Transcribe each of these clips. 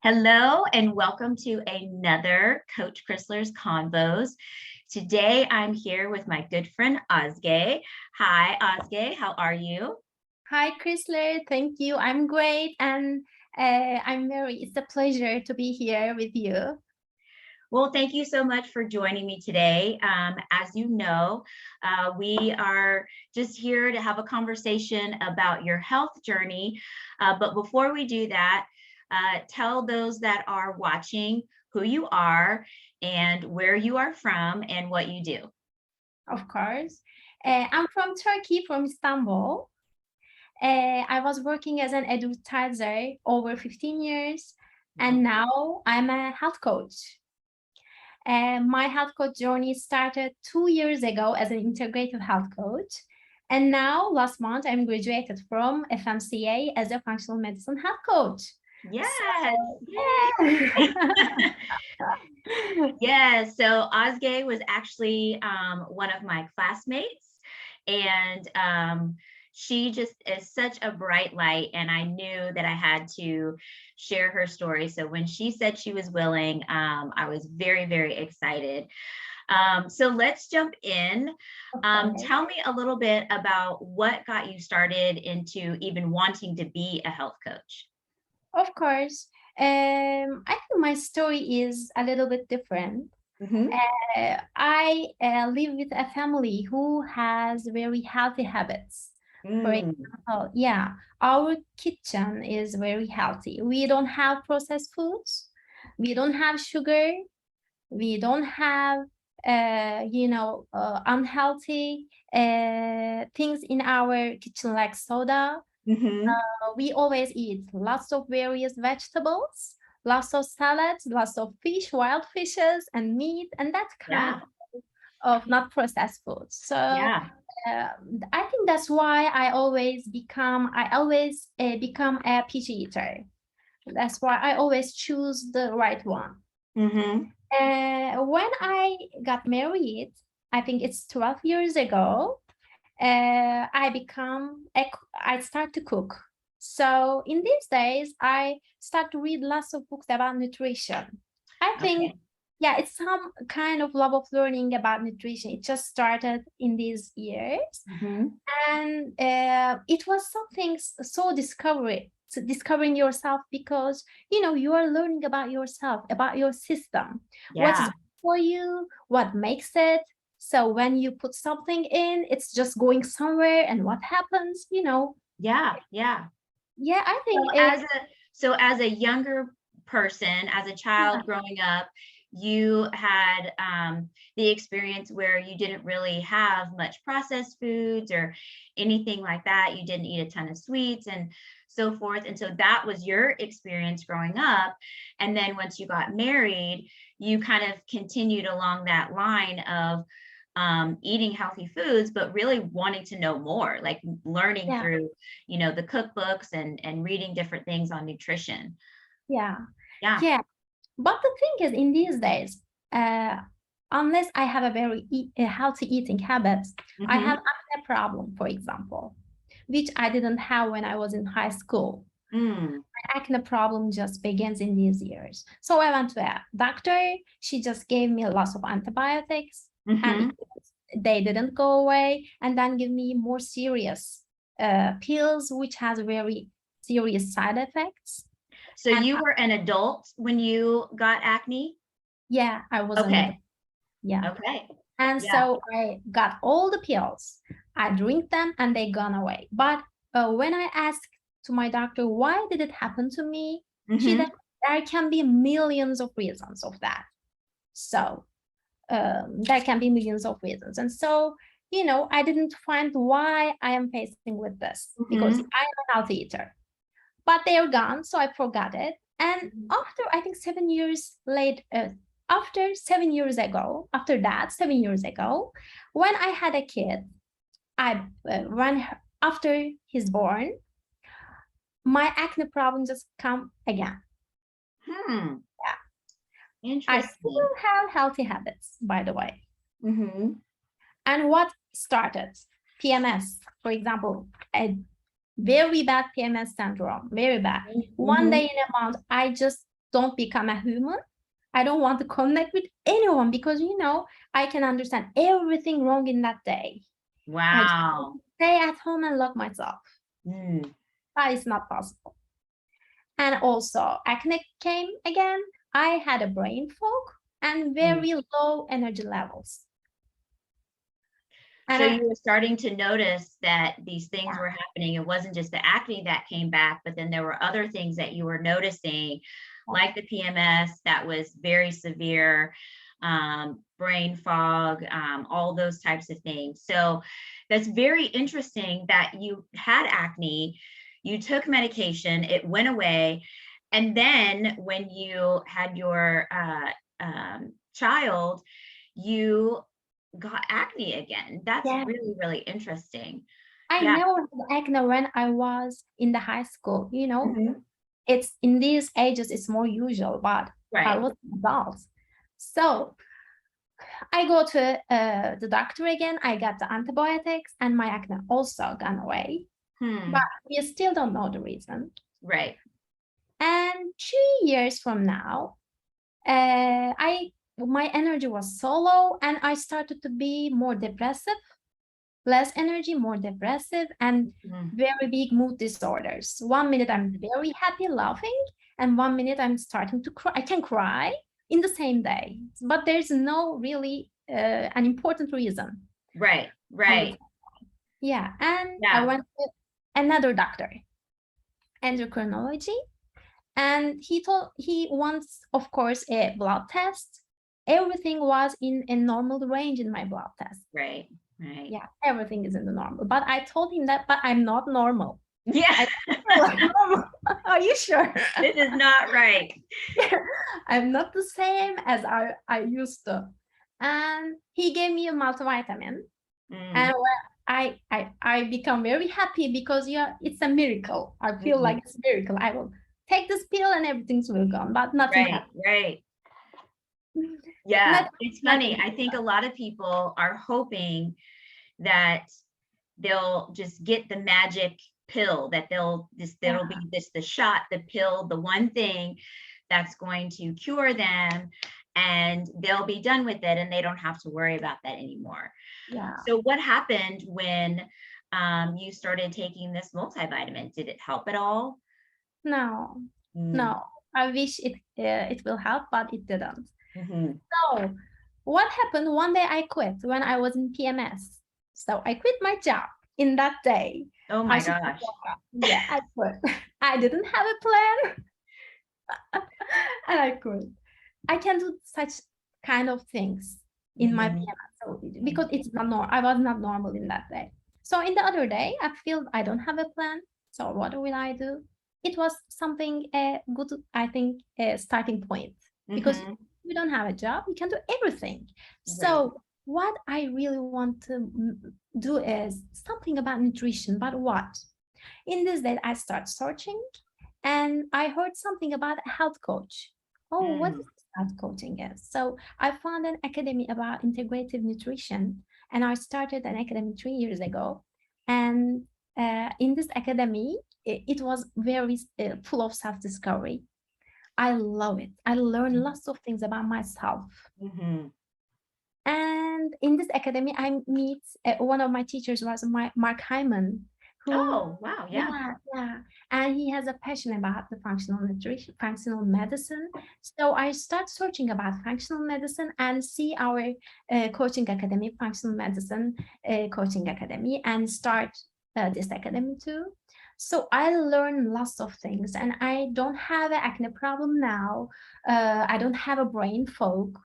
Hello and welcome to another Coach Krisler's Convos. Today I'm here with my good friend Ozge. Hi Ozge, how are you? Hi, Krisler. Thank you. I'm great. And it's a pleasure to be here with you. Well, thank you so much for joining me today. As you know, we are just here to have a conversation about your health journey. But before we do that, tell those that are watching who you are and where you are from and what you do. Of course. I'm from Turkey, from Istanbul. I was working as an advertiser over 15 years, and now I'm a health coach. My health coach journey started 2 years ago as an integrative health coach. And now, last month, I'm graduated from FMCA as a functional medicine health coach. Yes. So, yeah. Yes. So Ozge was actually one of my classmates, and she just is such a bright light. And I knew that I had to share her story. So when she said she was willing, I was very, very excited. So let's jump in. Okay. Tell me a little bit about what got you started into even wanting to be a health coach. Of course. I think my story is a little bit different. Mm-hmm. I live with a family who has very healthy habits. For Mm. example, yeah, our kitchen is very healthy. We don't have processed foods. We don't have sugar. We don't have, unhealthy things in our kitchen like soda. Mm-hmm. We always eat lots of various vegetables, lots of salads, lots of fish, wild fishes, and meat, and that kind Yeah. of not processed foods. So Yeah. I think that's why I always become a picky eater. That's why I always choose the right one. Mm-hmm. When I got married, I think it's 12 years ago, I start to cook. So in these days, I start to read lots of books about nutrition. I think, Okay. yeah, it's some kind of love of learning about nutrition. It just started in these years, Mm-hmm. and it was something discovering yourself, because you are learning about yourself, about your system, what's Yeah. good for you, what makes it. So when you put something in, it's just going somewhere, and what happens. Yeah. Yeah. Yeah, I So think as a younger person, as a yeah, child growing up, you had the experience where you didn't really have much processed foods or anything like that. You didn't eat a ton of sweets and so forth. And so that was your experience growing up. And then once you got married, you kind of continued along that line of eating healthy foods, but really wanting to know more, like learning yeah, through, the cookbooks and reading different things on nutrition. yeah, Yeah. yeah. But the thing is, in these days, uh, unless I have a healthy eating habits, I Mm-hmm. have acne problem, for example, which I didn't have when I was in high school. Mm. My acne problem just begins in these years. So I went to a doctor. She just gave me lots of antibiotics, and Mm-hmm. they didn't go away. And then give me more serious pills, which has very serious side effects. So And you were an adult when you got acne? yeah, I was an adult. Okay. Yeah. Okay. And Yeah. so I got all the pills. I drink them and they gone away. But when I asked to my doctor, why did it happen to me? She said Mm-hmm. there can be millions of reasons of that. So there can be millions of reasons. And so, I didn't find why I am facing with this, because Mm-hmm. I am a healthy eater. But they are gone, so I forgot it. And after, I think, 7 years late, after that, 7 years ago, when I had a kid, after he's born, my acne problem just come again. Hmm. Yeah, I Interesting. still have healthy habits, by the way. Mm-hmm. And what started? PMS, for example, a very bad PMS syndrome, very bad. One Mm-hmm. day in a month, I just don't become a human. I don't want to connect with anyone because, you know, I can understand everything wrong in that day. I just want Wow. to stay at home and lock myself. Mm. That is not possible. And also, acne came again. I had a brain fog and very low energy levels. And So you were starting to notice that these things were happening. It wasn't just the acne that came back, but then there were other things that you were noticing, like the PMS that was very severe, brain fog, all those types of things. So that's very interesting that you had acne, you took medication, it went away. And then when you had your child, you got acne again. That's really, really interesting. I Yeah. never had acne when I was in the high school. You know, Mhm. it's in these ages, it's more usual, but I Right. was adult. So I go to the doctor again. I got the antibiotics and my acne also gone away. But we still don't know the reason. Right. And 3 years from now, my energy was so low and I started to be more depressive, less energy, more depressive, and very big mood disorders. 1 minute I'm very happy, laughing, and 1 minute I'm starting to cry. I can cry in the same day, but there's no really an important reason. Right. Right. Yeah, and I Yeah. went to another doctor, endocrinology, and he wants, of course, a blood test. Everything was in a normal range in my blood test. Right. Right. Yeah, everything is in the normal. But I told him that, but I'm not normal. Yeah. I don't feel like normal. Are you sure? This is not right. I'm not the same as I used to. And he gave me a multivitamin. And I become very happy because it's a miracle. I feel like it's a miracle. I will take this pill and everything's will gone, but nothing Right. happened. Right. Yeah. It's funny. Nothing. I think a lot of people are hoping that they'll just get the magic pill, that that'll be this, the shot, the pill, the one thing that's going to cure them, and they'll be done with it and they don't have to worry about that anymore. Yeah. So what happened when you started taking this multivitamin? Did it help at all? No, no. I wish it will help, but it didn't. So what happened? One day I quit when I was in PMS. So I quit my job in that day. Oh my gosh. Yeah, I quit. I didn't have a plan. And I quit. I can do such kind of things in my PMS. So, because it's not normal. I was not normal in that day. So in the other day, I feel I don't have a plan. So what will I do? It was something good, I think, starting point. Because you don't have a job, you can do everything. So what I really want to do is something about nutrition, but what? In this day, I start searching and I heard something about a health coach. Oh, what is health coaching is? So I found an academy about integrative nutrition and I started an academy 3 years ago. And in this academy, it was very full of self-discovery. I love it. I learned lots of things about myself. And in this academy, I meet one of my teachers was Mark Hyman, who, oh, wow, yeah. And he has a passion about the functional nutrition, functional medicine. So I start searching about functional medicine and see our coaching academy, functional medicine coaching academy, and start this academy too. So I learned lots of things, and I don't have an acne problem now. I don't have a brain fog.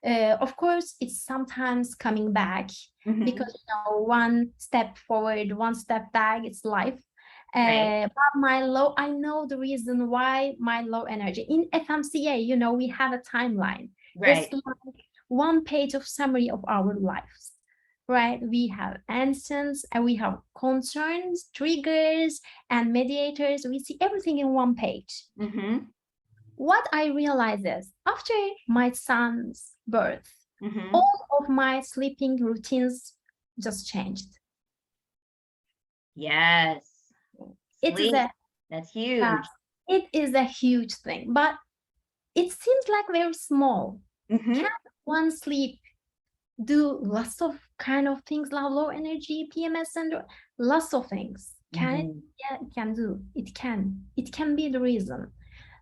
Of course, it's sometimes coming back because one step forward, one step back, it's life. But my low, I know the reason why my low energy. In FMCA, we have a timeline. It's like one page of summary of our lives, right? We have answers and we have concerns, triggers, and mediators. We see everything in one page. What I realize is after my son's birth, all of my sleeping routines just changed. Yes. It is that's huge. it is a huge thing. But it seems like very small. Mhm. Can one sleep do lots of kind of things, like low energy, PMS syndrome, lots of things? Can it? Mhm. Yeah, it can do. It can. It can be the reason.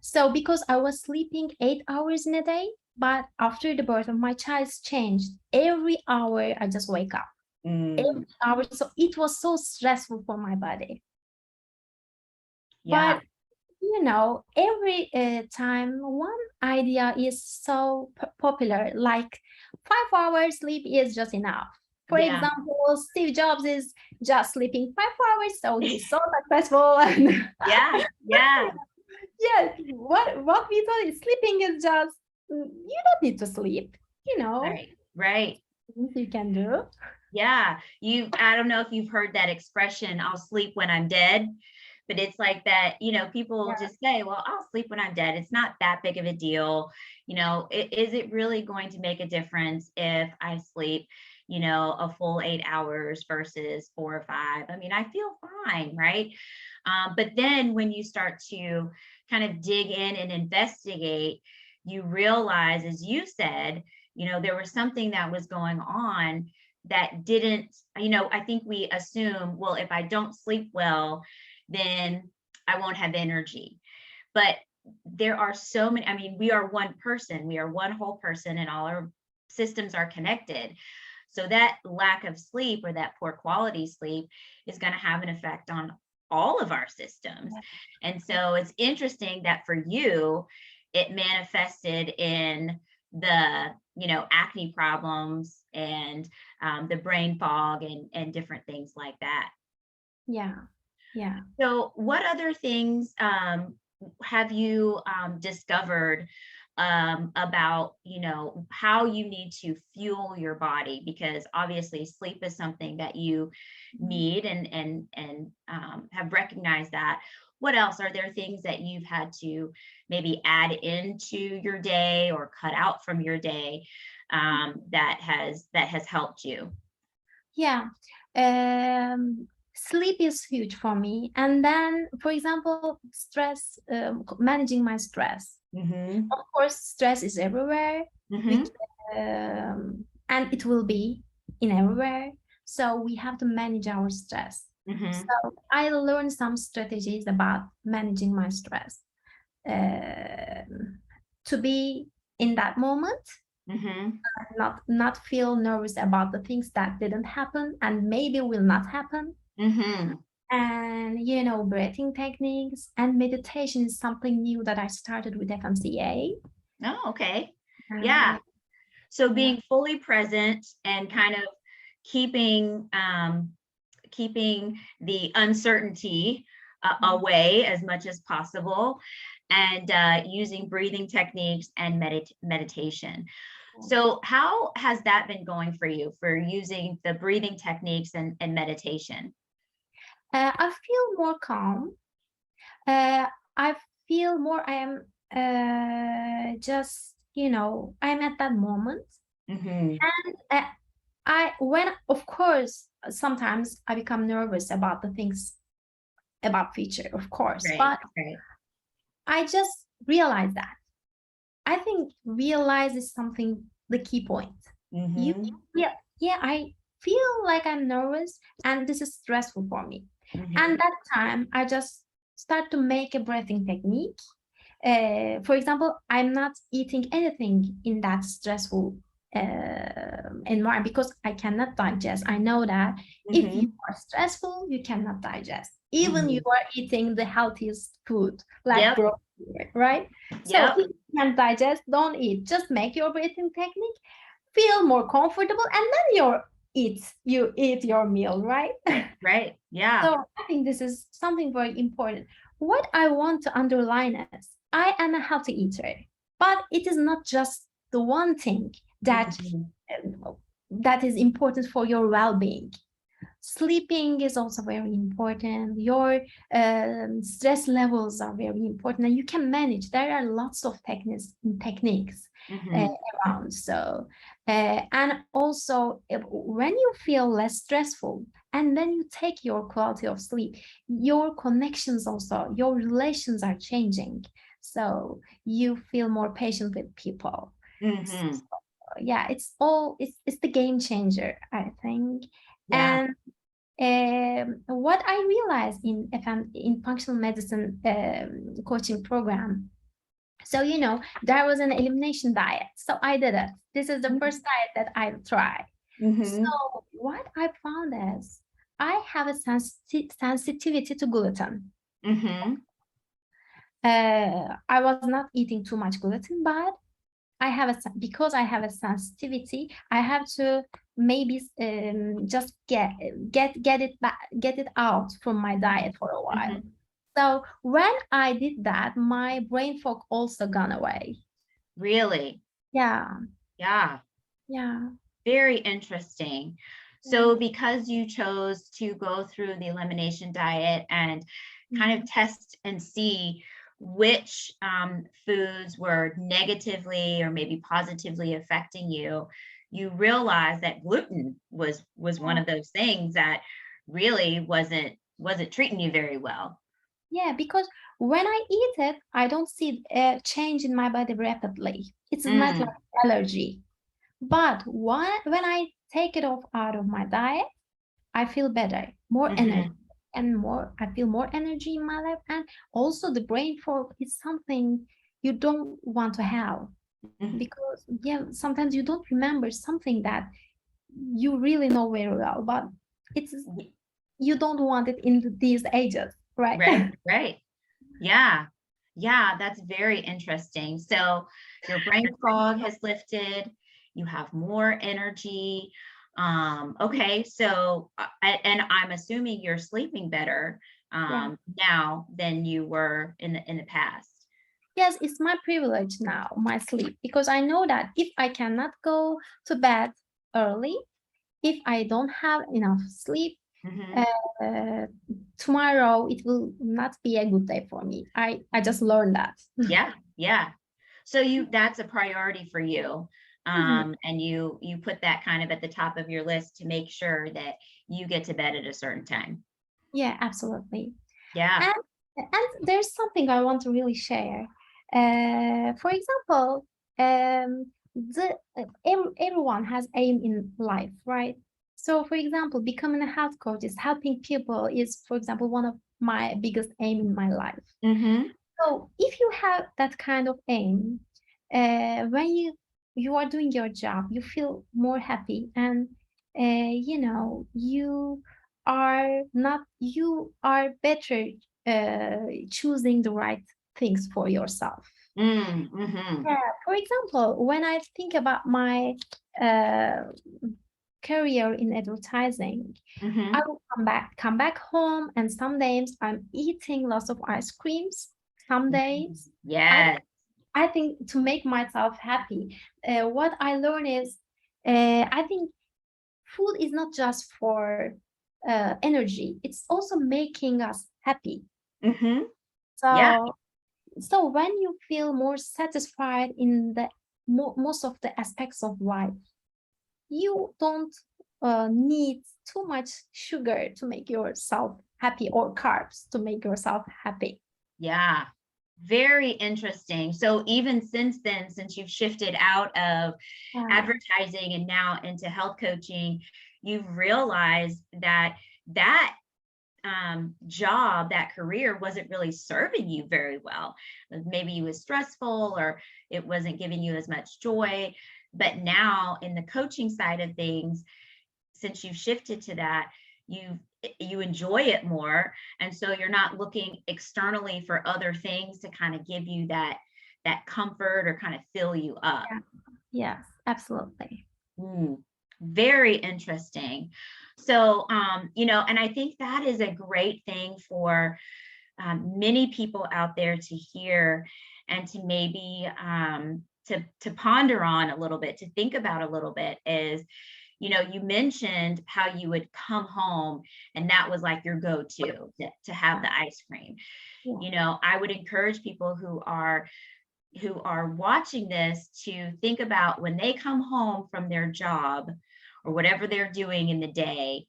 So because I was sleeping 8 hours in a day, but after the birth of my child, it's changed. Every hour I just wake up. Mm. Every hour. So it was so stressful for my body. Yeah. But every time one idea is so popular, like 5 hours sleep is just enough. For Yeah. example, Steve Jobs is just sleeping 5 hours, so he's so successful. And Yeah. Yeah. yeah, what we thought is sleeping is just, you don't need to sleep, Right. Right. things you can do. Yeah. I don't know if you've heard that expression, I'll sleep when I'm dead. But it's like that, people Yeah, just say, well, I'll sleep when I'm dead. It's not that big of a deal. Is it really going to make a difference if I sleep, a full 8 hours versus 4 or 5? I mean, I feel fine, right? But then when you start to kind of dig in and investigate, you realize, as you said, there was something that was going on that didn't, I think we assume, well, if I don't sleep well, then I won't have energy. But there are so many, I mean, we are one person, we are one whole person, and all our systems are connected. So that lack of sleep or that poor quality sleep is going to have an effect on all of our systems. And so it's interesting that for you, it manifested in the acne problems and the brain fog and different things like that. yeah, yeah. So what other things have you discovered about, how you need to fuel your body? Because obviously sleep is something that you need and have recognized that. What else? Are there things that you've had to maybe add into your day or cut out from your day that has helped you? Yeah. Sleep is huge for me. And then, for example, stress, managing my stress. Mm-hmm. Of course, stress is everywhere. We Mm-hmm. and it will be in everywhere. So we have to manage our stress. Mm-hmm. So I learned some strategies about managing my stress. To be in that moment, Mm-hmm. not feel nervous about the things that didn't happen and maybe will not happen. Mm-hmm. And breathing techniques and meditation is something new that I started with FMCA. Oh, okay. Yeah. uh, So yeah, being fully present and kind of keeping the uncertainty away as much as possible, and using breathing techniques and meditation. So how has that been going for you, for using the breathing techniques and meditation? I feel more calm. I feel more, I am just I'm at that moment. Mm-hmm. And I when of course sometimes I become nervous about the things about future, of course, Right, but right. I just realize that. I think realize is something, the key point. You Mm-hmm. yeah, yeah, I feel like I'm nervous and this is stressful for me. And Mm-hmm. that time I just start to make a breathing technique. For example, I'm not eating anything in that stressful environment because I cannot digest. I know that if you Mm-hmm. are stressful, you cannot digest. Even you Mm-hmm. are eating the healthiest food, like Yep. broccoli, right? So Yep. if you can digest, don't eat. Just make your breathing technique, feel more comfortable, and then you eat your meal, right? Right. Yeah. So I think this is something very important. What I want to underline is I am a healthy eater, but it is not just the one thing Mm-hmm. that is important for your well-being. Sleeping is also very important. Your stress levels are very important, and you can manage. There are lots of techniques uh, Mm-hmm. around. So, and also when you feel less stressful, and then you take your quality of sleep, your connections also, your relations are changing. So you feel more patient with people. Mm-hmm. Yeah, it's the game changer, I think. Yeah. And what I realized in in functional medicine coaching program, so there was an elimination diet, so I did it. This is the first diet that I tried. Mm-hmm. So what I found is I have a sensitivity to gluten. Mm-hmm. I was not eating too much gluten, but because I have a sensitivity, I have to maybe just get it out from my diet for a while. Mm-hmm. So when I did that, my brain fog also gone away. Really? Yeah, Yeah. yeah, Very interesting. yeah. So because you chose to go through the elimination diet and kind of Mhm. test and see which foods were negatively or maybe positively affecting you, you realized that gluten was one Yeah, of those things that really wasn't treating you very well. yeah, because when I eat it, I don't see a change in my body rapidly. It's not like Mm, allergy. But when I take it off out of my diet, I feel better, more energy, mhm, and I feel more energy in my life. And also the brain fog is something you don't want to have, mhm. because yeah, sometimes you don't remember something that you really know very well, but it's you don't want it in these ages, right? Right, right. Yeah. Yeah, that's very interesting. So your brain fog has lifted, you have more energy. Okay, so and I'm assuming you're sleeping better Yeah. now than you were in the past. Yes, it's my privilege now, my sleep, because I know that if I cannot go to bed early, if I don't have enough sleep, Hmm. uh, tomorrow it will not be a good day for me. I just learned that. Yeah, yeah. So you that's a priority for you. Mhm. And you put that kind of at the top of your list to make sure that you get to bed at a certain time. Yeah, absolutely. Yeah. And there's something I want to really share. For example, everyone has aim in life, right? So, for example, becoming a health coach is helping people is, for example, one of my biggest aim in my life. Mm-hmm. So, if you have that kind of aim, when you are doing your job, you feel more happy, and you you are better choosing the right things for yourself. Mm-hmm. Yeah. For example, when I think about my uh, career in advertising, I Mm-hmm. will come back home, and some days I'm eating lots of ice creams. Some days I Yes. I think to make myself happy. What I learn is, I think food is not just for energy; it's also making us happy. Mm-hmm. Yeah. So, when you feel more satisfied in the most of the aspects of life, you don't need too much sugar to make yourself happy, or carbs to make yourself happy. Yeah. Very interesting. So even since then, since you've shifted out of Yeah, advertising and now into health coaching, you've realized that that job, that career wasn't really serving you very well. Maybe it was stressful or it wasn't giving you as much joy. But now in the coaching side of things, since you've shifted to that, you enjoy it more, and so you're not looking externally for other things to kind of give you that comfort or kind of fill you up. yeah, yes, absolutely. Mm, very interesting. So and I think that is a great thing for many people out there to hear and to maybe to ponder on a little bit, to think about a little bit is, you mentioned how you would come home and that was like your go-to to have Yeah, the ice cream. yeah, I would encourage people who are watching this to think about when they come home from their job or whatever they're doing in the day,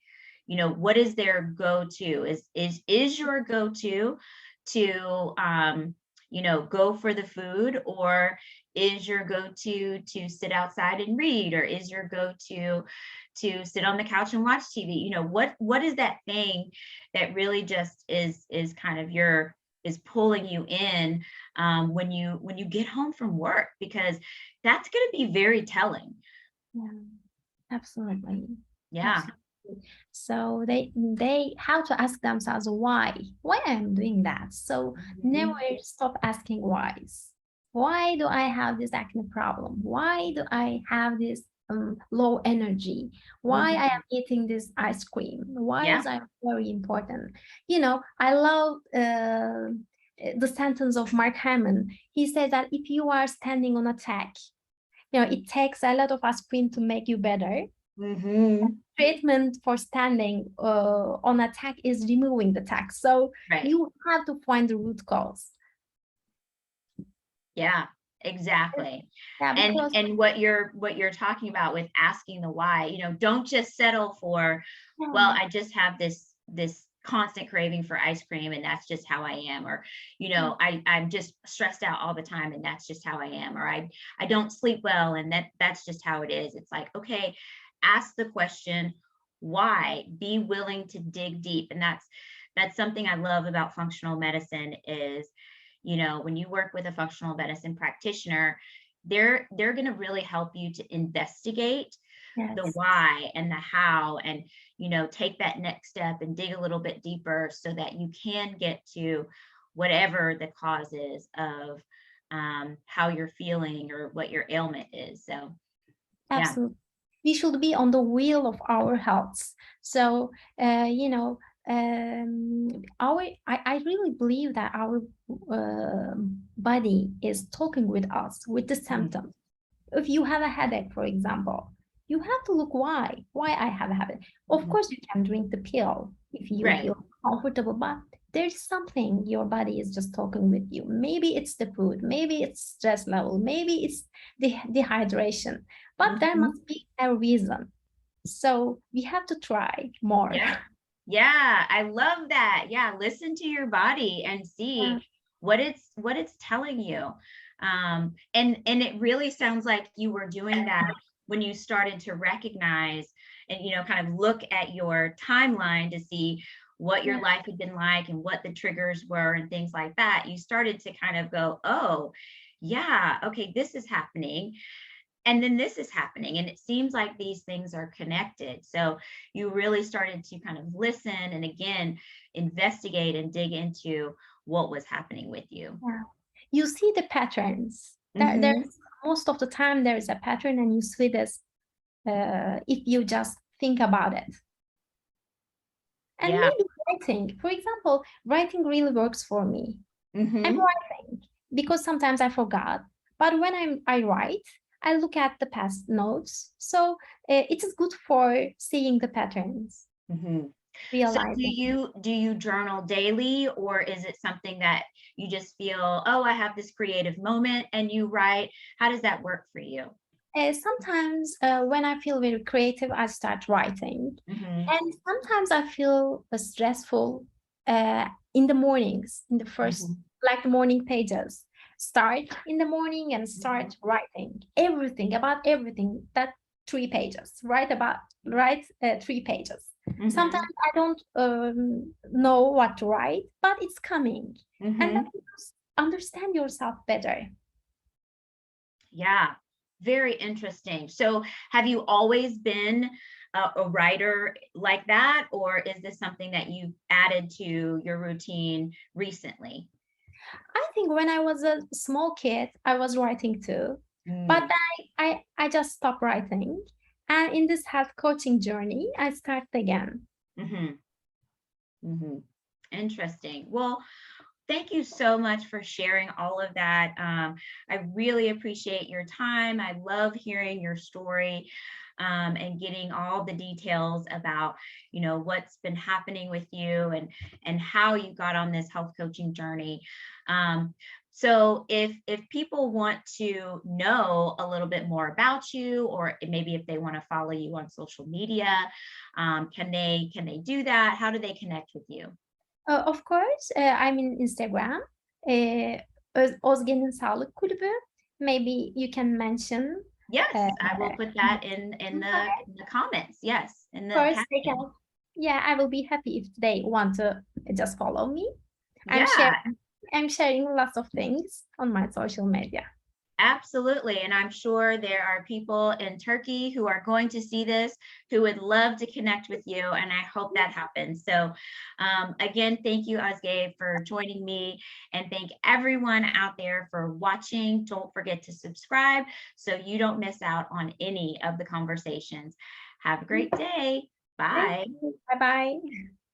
what is their go-to? Is your go-to to go for the food, or is your go-to to sit outside and read, or is your go-to to sit on the couch and watch TV? What is that thing that really just is kind of is pulling you in when you get home from work, because that's going to be very telling. Yeah, absolutely. Yeah. Absolutely. So they have to ask themselves why I'm doing that. So never stop asking whys. Why do I have this acne problem? Why do I have this low energy? Why I am eating this ice cream? Why Yeah. is that very important? I love the sentence of Mark Hammond. He says that if you are standing on a tack, it takes a lot of aspirin to make you better. Treatment for standing on a tack is removing the tack. So you have to find the root cause. Yeah, exactly. Yeah, because and what you're talking about with asking the why, don't just settle for, well, I just have this constant craving for ice cream and that's just how I am, or I'm just stressed out all the time and that's just how I am, or I don't sleep well and that's just how it is. It's like, okay, ask the question why, be willing to dig deep. And that's something I love about functional medicine is, when you work with a functional medicine practitioner, they're going to really help you to investigate the why and the how, and take that next step and dig a little bit deeper so that you can get to whatever the cause is of how you're feeling or what your ailment is. So absolutely, we should be on the wheel of our health. So I really believe that our body is talking with us with the symptoms. If you have a headache, for example, you have to look why I have a headache. Of course, you can drink the pill if you feel comfortable, but there's something your body is just talking with you. Maybe it's the food, maybe it's stress level, maybe it's the dehydration, but there must be a reason. So we have to try more. Yeah, I love that. Yeah, listen to your body and see what it's telling you. And it really sounds like you were doing that when you started to recognize and kind of look at your timeline to see what your life had been like and what the triggers were and things like that. You started to kind of go, oh, yeah, okay, this is happening. And then this is happening. And it seems like these things are connected. So you really started to kind of listen and again, investigate and dig into what was happening with you. Yeah. You see the patterns. There's most of the time there is a pattern and you see this if you just think about it. And maybe writing, for example, writing really works for me. I'm writing because sometimes I forgot. But when I write, I look at the past notes. So it is good for seeing the patterns. So do you journal daily, or is it something that you just feel, oh, I have this creative moment and you write? How does that work for you? Sometimes when I feel very creative, I start writing. And sometimes I feel stressful in the mornings, in the first, like the morning pages. Start in the morning and start writing everything about everything. That 3 pages. Write 3 pages. Sometimes I don't know what to write, but it's coming. And then you understand yourself better. Yeah, very interesting. So have you always been a writer like that, or is this something that you added to your routine recently? I think when I was a small kid, I was writing too, but then I just stopped writing. And in this health coaching journey, I started again. Interesting. Well, thank you so much for sharing all of that. I really appreciate your time. I love hearing your story and getting all the details about, what's been happening with you and how you got on this health coaching journey. So if people want to know a little bit more about you, or maybe if they want to follow you on social media, can they do that? How do they connect with you? Of course, I'm in Instagram, Ozge'nin Sağlık Kulübü. Maybe you can mention. Yes, uh, I will put that in the comments. Yes, in the First, they caption. can. Yeah, I will be happy if they want to just follow me. I'm Yeah, sharing lots of things on my social media. absolutely. And I'm sure there are people in Turkey who are going to see this who would love to connect with you. And I hope that happens. So again, thank you, Özge, for joining me. And thank everyone out there for watching. Don't forget to subscribe so you don't miss out on any of the conversations. Have a great day. Thank Bye. you. Bye bye.